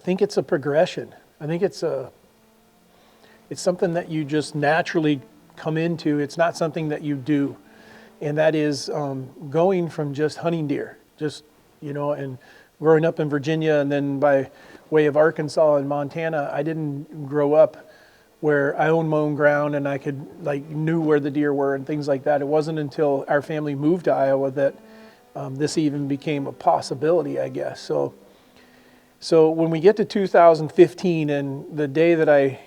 think it's a progression. I think it's something that you just naturally come into. It's not something that you do. And that is going from just hunting deer, and growing up in Virginia and then by way of Arkansas and Montana, I didn't grow up where I owned my own ground and I knew where the deer were and things like that. It wasn't until our family moved to Iowa that this even became a possibility, I guess. So when we get to 2015 and the day that I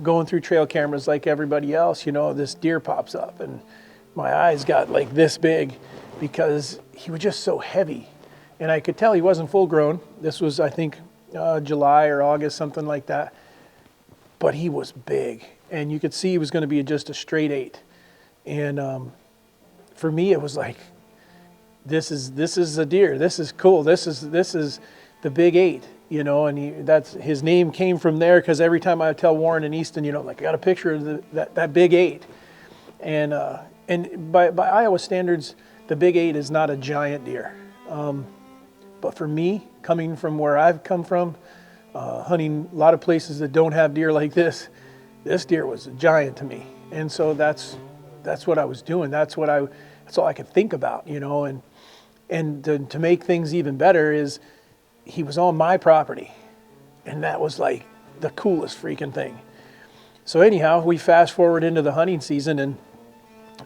going through trail cameras like everybody else, this deer pops up and my eyes got like this big because he was just so heavy. And I could tell he wasn't full grown. This was, I think, July or August, something like that. But he was big. And you could see he was going to be just a straight 8. And for me, it was like, this is a deer. This is cool. This is the big 8, and his name came from there because every time I would tell Warren and Easton, I got a picture of that big 8. And by Iowa standards, the big 8 is not a giant deer. But for me, coming from where I've come from, hunting a lot of places that don't have deer like this deer was a giant to me. And so that's what I was doing. That's all I could think about, and to make things even better is he was on my property. And that was like the coolest freaking thing. So anyhow, we fast forward into the hunting season and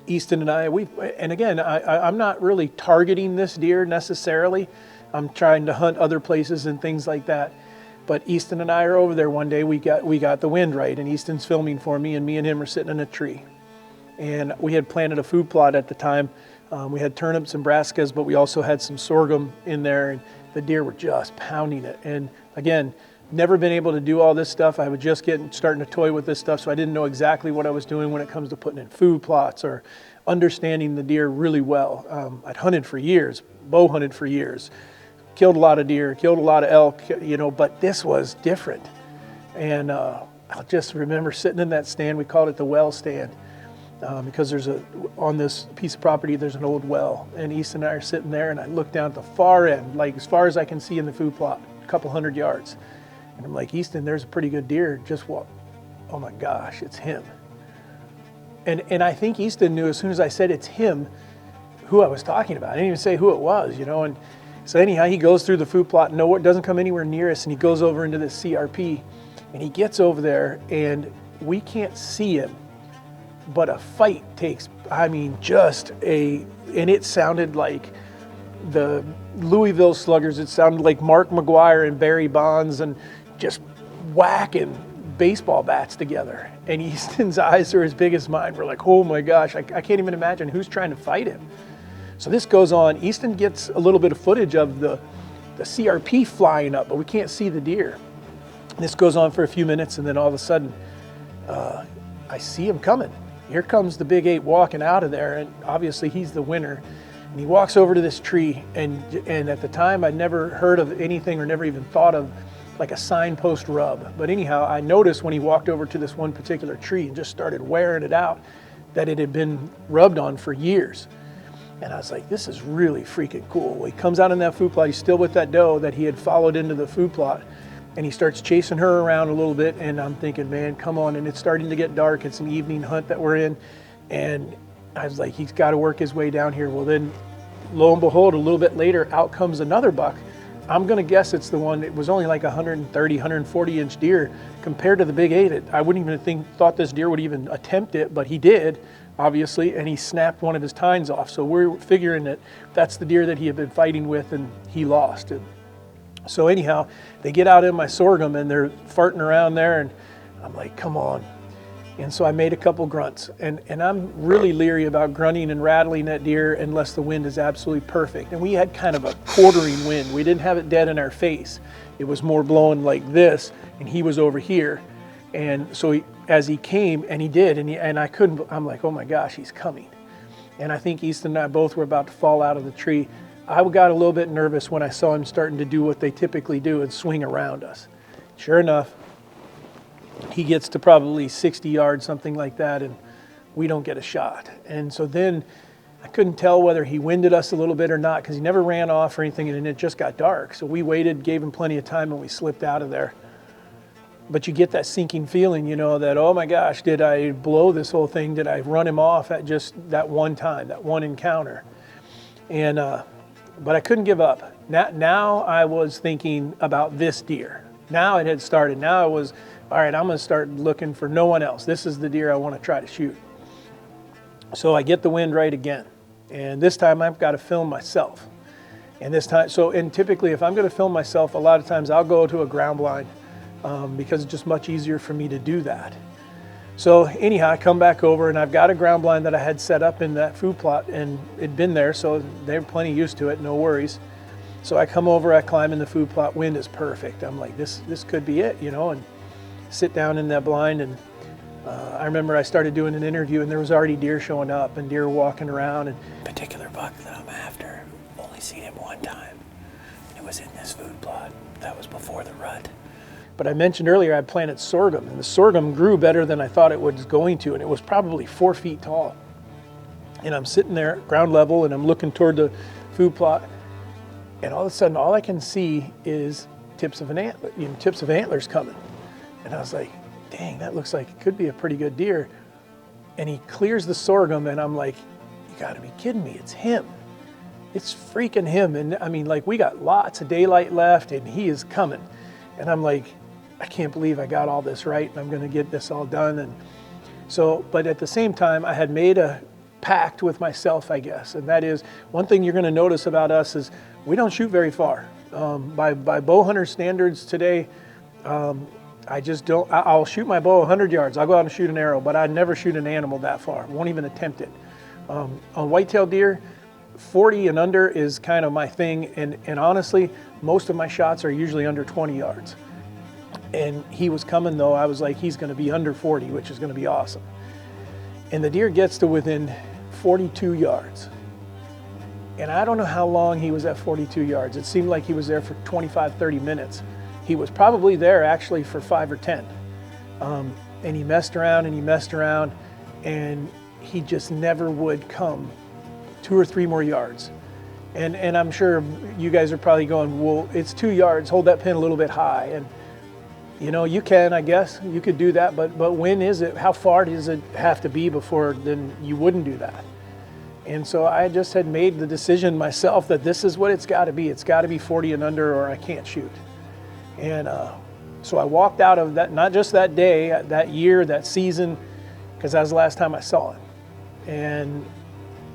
Easton and I'm not really targeting this deer necessarily. I'm trying to hunt other places and things like that. But Easton and I are over there one day. We got the wind right, and Easton's filming for me, and me and him are sitting in a tree. And we had planted a food plot at the time. We had turnips and brassicas, but we also had some sorghum in there, and the deer were just pounding it. And again, never been able to do all this stuff. I was just starting to toy with this stuff, so I didn't know exactly what I was doing when it comes to putting in food plots or understanding the deer really well. I'd hunted for years, bow hunted for years, killed a lot of deer, killed a lot of elk, but this was different. And I'll just remember sitting in that stand. We called it the well stand because on this piece of property, there's an old well. And Easton and I are sitting there, and I look down at the far end, like as far as I can see in the food plot, a couple hundred yards. And I'm like, Easton, there's a pretty good deer. Just walk. Oh my gosh, it's him. And I think Easton knew as soon as I said it's him, who I was talking about. I didn't even say who it was, And so anyhow, he goes through the food plot, doesn't come anywhere near us, and he goes over into this CRP, and he gets over there, and we can't see him, but a fight takes, and it sounded like the Louisville Sluggers. It sounded like Mark McGuire and Barry Bonds and just whacking baseball bats together. And Easton's eyes are as big as mine. We're like, oh my gosh, I can't even imagine who's trying to fight him. So this goes on. Easton gets a little bit of footage of the CRP flying up, but we can't see the deer. This goes on for a few minutes, and then all of a sudden, I see him coming. Here comes the big 8 walking out of there, and obviously he's the winner. And he walks over to this tree, and at the time I'd never heard of anything or never even thought of like a signpost rub. But anyhow, I noticed when he walked over to this one particular tree and just started wearing it out that it had been rubbed on for years. And I was like, this is really freaking cool. Well, he comes out in that food plot. He's still with that doe that he had followed into the food plot. And he starts chasing her around a little bit. And I'm thinking, man, come on. And it's starting to get dark. It's an evening hunt that we're in. And I was like, he's got to work his way down here. Well, then, lo and behold, a little bit later, out comes another buck. I'm going to guess it's the one. It was only like 130, 140-inch deer compared to the big 8. I wouldn't even thought this deer would even attempt it, but he did, obviously, and he snapped one of his tines off. So we're figuring that that's the deer that he had been fighting with, and he lost. And so anyhow, they get out in my sorghum, and they're farting around there, and I'm like, come on. And so I made a couple grunts, and I'm really leery about grunting and rattling that deer unless the wind is absolutely perfect. And we had kind of a quartering wind. We didn't have it dead in our face. It was more blowing like this, and he was over here. And so as he came, and he did, and I couldn't, I'm like, oh my gosh, he's coming. And I think Easton and I both were about to fall out of the tree. I got a little bit nervous when I saw him starting to do what they typically do and swing around us. Sure enough, he gets to probably 60 yards, something like that, and we don't get a shot. And so then I couldn't tell whether he winded us a little bit or not because he never ran off or anything, and it just got dark. So we waited, gave him plenty of time, and we slipped out of there. But you get that sinking feeling, you know, that, oh my gosh, did I blow this whole thing? Did I run him off at just that one time, that one encounter? And but I couldn't give up. Now I was thinking about this deer. Now it had started. Now it was, all right, I'm going to start looking for no one else. This is the deer I want to try to shoot. So I get the wind right again. And this time I've got to film myself. And this time, and typically if I'm going to film myself, a lot of times I'll go to a ground blind because it's just much easier for me to do that. So anyhow, I come back over and I've got a ground blind that I had set up in that food plot, and it'd been there, so they were plenty used to it, no worries. So I come over, I climb in the food plot, wind is perfect. I'm like, this could be it, you know, and sit down in that blind. And I remember I started doing an interview and there was already deer showing up and deer walking around. And particular buck that I'm after, only seen him one time. It was in this food plot. That was before the rut. But I mentioned earlier I planted sorghum, and the sorghum grew better than I thought it was going to, and it was probably 4 feet tall. And I'm sitting there at ground level and I'm looking toward the food plot, and all of a sudden all I can see is tips of antlers coming. And I was like, dang, that looks like it could be a pretty good deer. And he clears the sorghum and I'm like, you gotta be kidding me, it's him. It's freaking him. And I mean, like, we got lots of daylight left and he is coming. And I'm like, I can't believe I got all this right and I'm gonna get this all done. And so, but at the same time, I had made a pact with myself, I guess. And that is, one thing you're gonna notice about us is we don't shoot very far. By bow hunter standards today, I just don't. I'll shoot my bow 100 yards. I'll go out and shoot an arrow, but I'd never shoot an animal that far. Won't even attempt it. On whitetail deer, 40 and under is kind of my thing. And honestly, most of my shots are usually under 20 yards. And he was coming though. I was like, he's going to be under 40, which is going to be awesome. And the deer gets to within 42 yards. And I don't know how long he was at 42 yards. It seemed like he was there for 25, 30 minutes. He was probably there actually for 5 or 10. And he messed around and he messed around, and he just never would come 2 or 3 more yards. And I'm sure you guys are probably going, well, it's 2 yards, hold that pin a little bit high. And you know, you can, I guess, you could do that, but when is it, how far does it have to be before then you wouldn't do that? And so I just had made the decision myself that this is what it's got to be. It's got to be 40 and under or I can't shoot. And so I walked out of that, not just that day, that year, that season, because that was the last time I saw him. And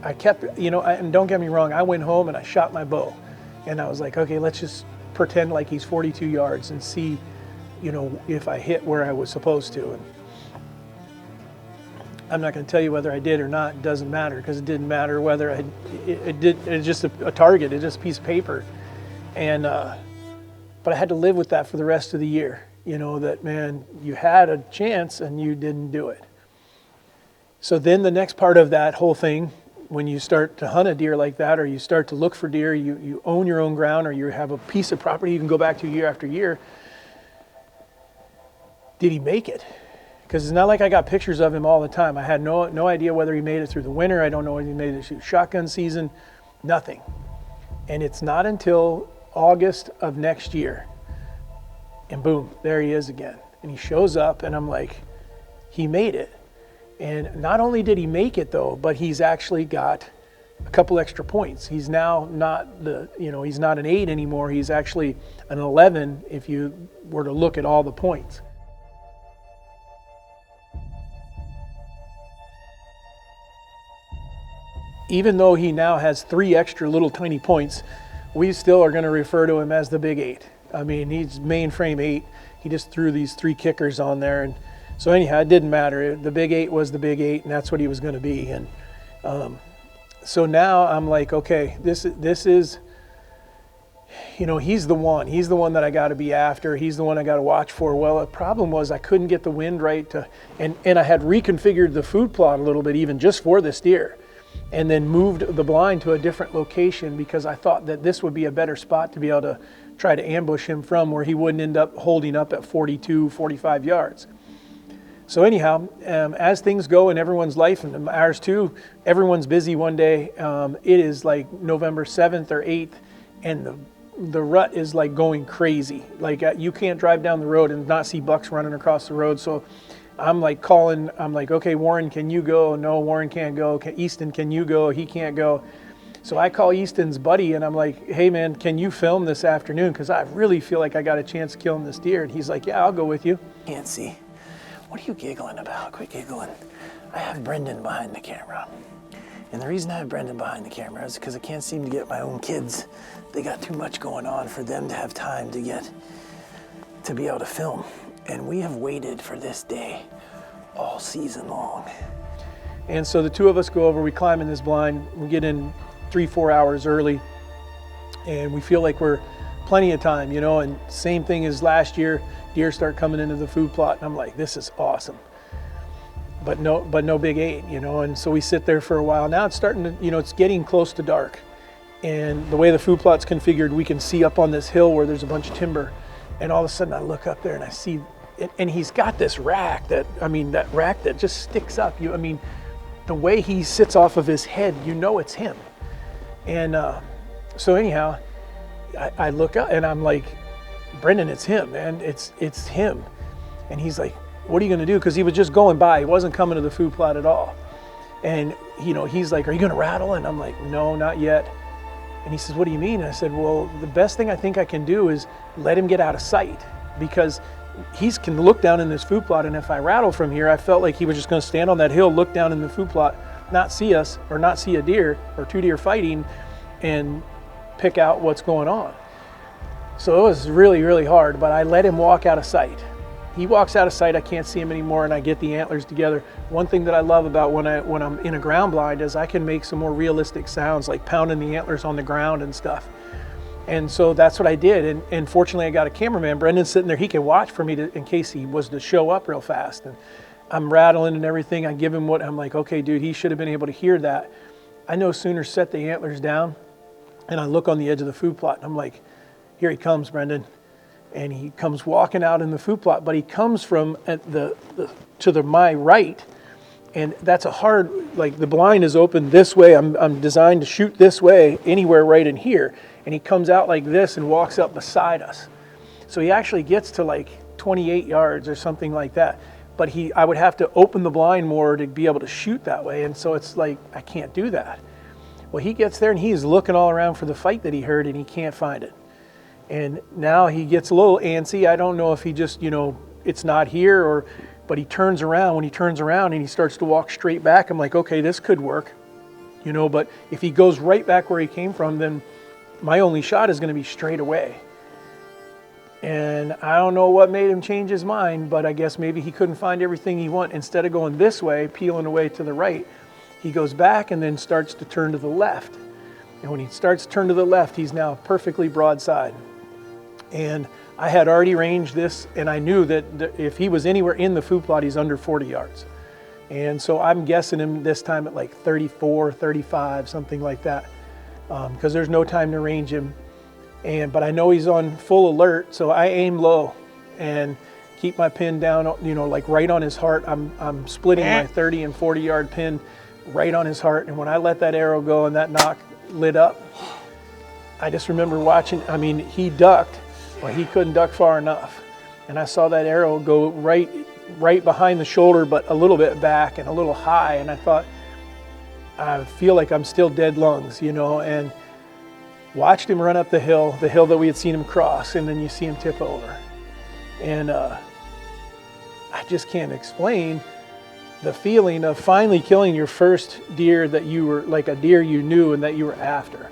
I kept, you know, and don't get me wrong, I went home and I shot my bow. And I was like, okay, let's just pretend like he's 42 yards and see, you know, if I hit where I was supposed to. And I'm not going to tell you whether I did or not. It doesn't matter, because it didn't matter whether it's just a target. It's just a piece of paper. And but I had to live with that for the rest of the year. You know, that, man, you had a chance and you didn't do it. So then the next part of that whole thing, when you start to hunt a deer like that, or you start to look for deer, you own your own ground, or you have a piece of property you can go back to year after year. Did he make it? Because it's not like I got pictures of him all the time. I had no idea whether he made it through the winter. I don't know whether he made it through shotgun season, nothing. And it's not until August of next year, and boom, there he is again. And he shows up and I'm like, he made it. And not only did he make it though, but he's actually got a couple extra points. He's now not he's not an 8 anymore. He's actually an 11 if you were to look at all the points. Even though he now has 3 extra little tiny points, we still are going to refer to him as the big 8. I mean, he's mainframe 8. He just threw these 3 kickers on there. And so anyhow, it didn't matter. The big 8 was the big 8, and that's what he was going to be. And so now I'm like, okay, this is, you know, he's the one. He's the one that I got to be after. He's the one I got to watch for. Well, the problem was I couldn't get the wind right and I had reconfigured the food plot a little bit even just for this deer, and then moved the blind to a different location because I thought that this would be a better spot to be able to try to ambush him from, where he wouldn't end up holding up at 42, 45 yards. So anyhow, as things go in everyone's life, and ours too, everyone's busy one day. It is like November 7th or 8th, and the rut is like going crazy. Like you can't drive down the road and not see bucks running across the road. So I'm like calling, I'm like, okay, Warren, can you go? No, Warren can't go. Easton, can you go? He can't go. So I call Easton's buddy and I'm like, hey man, can you film this afternoon? Because I really feel like I got a chance of killing this deer. And he's like, yeah, I'll go with you. Can't see. What are you giggling about? Quit giggling. I have Brendan behind the camera. And the reason I have Brendan behind the camera is because I can't seem to get my own kids. They got too much going on for them to have time to be able to film. And we have waited for this day all season long. And so the two of us go over, we climb in this blind, we get in 3-4 hours early, and we feel like we're plenty of time, you know, and same thing as last year, deer start coming into the food plot, and I'm like, this is awesome. But no big 8, you know, and so we sit there for a while. Now it's starting to, you know, it's getting close to dark. And the way the food plot's configured, we can see up on this hill where there's a bunch of timber, and all of a sudden I look up there and I see, and he's got this rack that just sticks up. I mean, the way he sits off of his head, you know it's him. And so anyhow, I look up and I'm like, Brendan, it's him, man. It's him. And he's like, what are you gonna do? Because he was just going by. He wasn't coming to the food plot at all. And you know, he's like, are you gonna rattle? And I'm like, no, not yet. And he says, what do you mean? And I said, well, the best thing I think I can do is let him get out of sight, because he can look down in this food plot, and if I rattle from here, I felt like he was just gonna stand on that hill, look down in the food plot, not see us, or not see a deer or 2 deer fighting, and pick out what's going on. So it was really, really hard, but I let him walk out of sight. He walks out of sight, I can't see him anymore, and I get the antlers together. One thing that I love about when I'm in a ground blind is I can make some more realistic sounds, like pounding the antlers on the ground and stuff. And so that's what I did, and fortunately I got a cameraman. Brendan's sitting there, he can watch for me in case he was to show up real fast. And I'm rattling and everything, I give him what, I'm like, okay dude, he should have been able to hear that. I no sooner set the antlers down, and I look on the edge of the food plot, and I'm like, here he comes, Brendan. And he comes walking out in the food plot, but he comes from my right, and that's a hard, like the blind is open this way, I'm designed to shoot this way, anywhere right in here, and he comes out like this and walks up beside us. So he actually gets to like 28 yards or something like that, but I would have to open the blind more to be able to shoot that way, and so it's like, I can't do that. Well, he gets there and he's looking all around for the fight that he heard, and he can't find it. And now he gets a little antsy. I don't know if he just, you know, it's not here, but he turns around. When he turns around and he starts to walk straight back, I'm like, okay, this could work, you know, but if he goes right back where he came from, then my only shot is going to be straight away. And I don't know what made him change his mind, but I guess maybe he couldn't find everything he wanted. Instead of going this way, peeling away to the right, he goes back and then starts to turn to the left. And when he starts to turn to the left, he's now perfectly broadside. And I had already ranged this, and I knew that if he was anywhere in the food plot, he's under 40 yards. And so I'm guessing him this time at like 34, 35, something like that, because there's no time to range him. But I know he's on full alert, so I aim low and keep my pin down, you know, like right on his heart. I'm splitting my 30 and 40 yard pin right on his heart. And when I let that arrow go and that knock lit up, I just remember watching, I mean, he ducked. Well, he couldn't duck far enough. And I saw that arrow go right behind the shoulder, but a little bit back and a little high. And I thought, I feel like I'm still dead lungs, you know, and watched him run up the hill that we had seen him cross, and then you see him tip over. And I just can't explain the feeling of finally killing your first deer that you were, like a deer you knew and that you were after.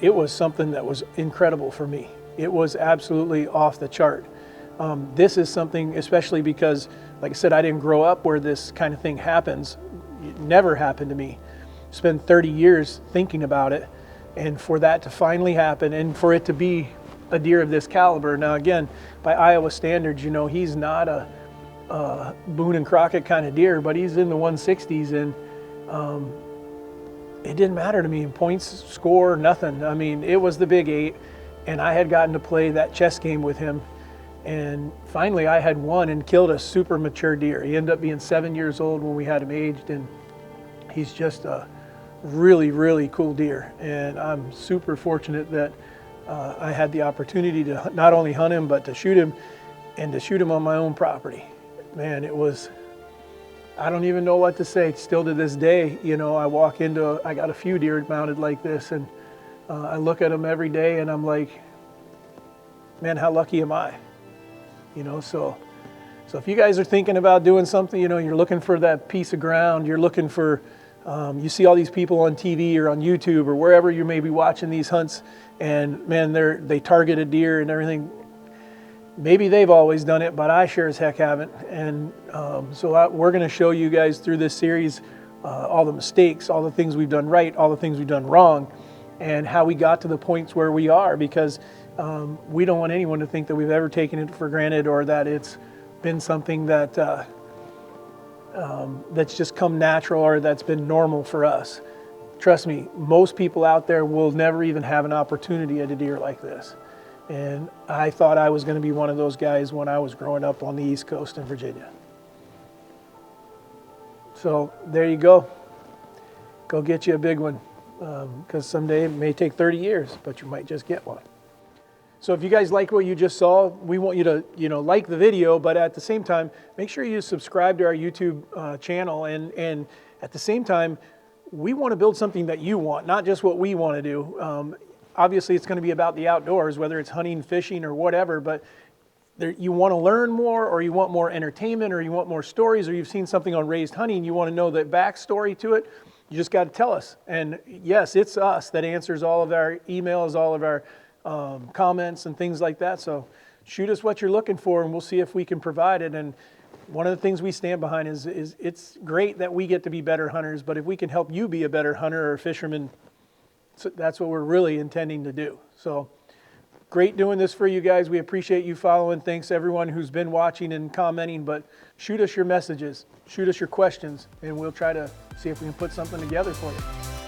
It was something that was incredible for me. It was absolutely off the chart. This is something, especially because, like I said, I didn't grow up where this kind of thing happens. It never happened to me. Spent 30 years thinking about it, and for that to finally happen, and for it to be a deer of this caliber. Now again, by Iowa standards, you know, he's not a Boone and Crockett kind of deer, but he's in the 160s, and it didn't matter to me. Points, score, nothing. I mean, it was the big 8. And I had gotten to play that chess game with him, And finally I had one and killed a super mature deer. He ended up being 7 years old when we had him aged, and he's just a really, really cool deer. And I'm super fortunate that I had the opportunity to not only hunt him, but to shoot him, and to shoot him on my own property. Man, it was, I don't even know what to say. Still to this day, you know, I walk into, I got a few deer mounted like this, and I look at them every day and I'm like, man, how lucky am I? You know, so if you guys are thinking about doing something, you know, you're looking for that piece of ground, you're looking for, you see all these people on TV or on YouTube or wherever you may be watching these hunts, and man, they target a deer and everything. Maybe they've always done it, but I sure as heck haven't. And we're going to show you guys through this series all the mistakes, all the things we've done right, all the things we've done wrong, and how we got to the points where we are, because we don't want anyone to think that we've ever taken it for granted, or that it's been something that that's just come natural, or that's been normal for us. Trust me, most people out there will never even have an opportunity at a deer like this. And I thought I was going to be one of those guys when I was growing up on the East Coast in Virginia. So there you go. Go get you a big one, because someday it may take 30 years, but you might just get one. So if you guys like what you just saw, we want you to, you know, like the video, but at the same time, make sure you subscribe to our YouTube channel. And at the same time, we want to build something that you want, not just what we want to do. Obviously, it's going to be about the outdoors, whether it's hunting, fishing, or whatever, but you want to learn more, or you want more entertainment, or you want more stories, or you've seen something on raised hunting, you want to know the backstory to it, you just got to tell us. And yes, it's us that answers all of our emails, all of our comments and things like that. So shoot us what you're looking for, and we'll see if we can provide it. And one of the things we stand behind is it's great that we get to be better hunters, but if we can help you be a better hunter or fisherman, so that's what we're really intending to do. So great doing this for you guys. We appreciate you following. Thanks everyone who's been watching and commenting, but shoot us your messages, shoot us your questions, and we'll try to see if we can put something together for you.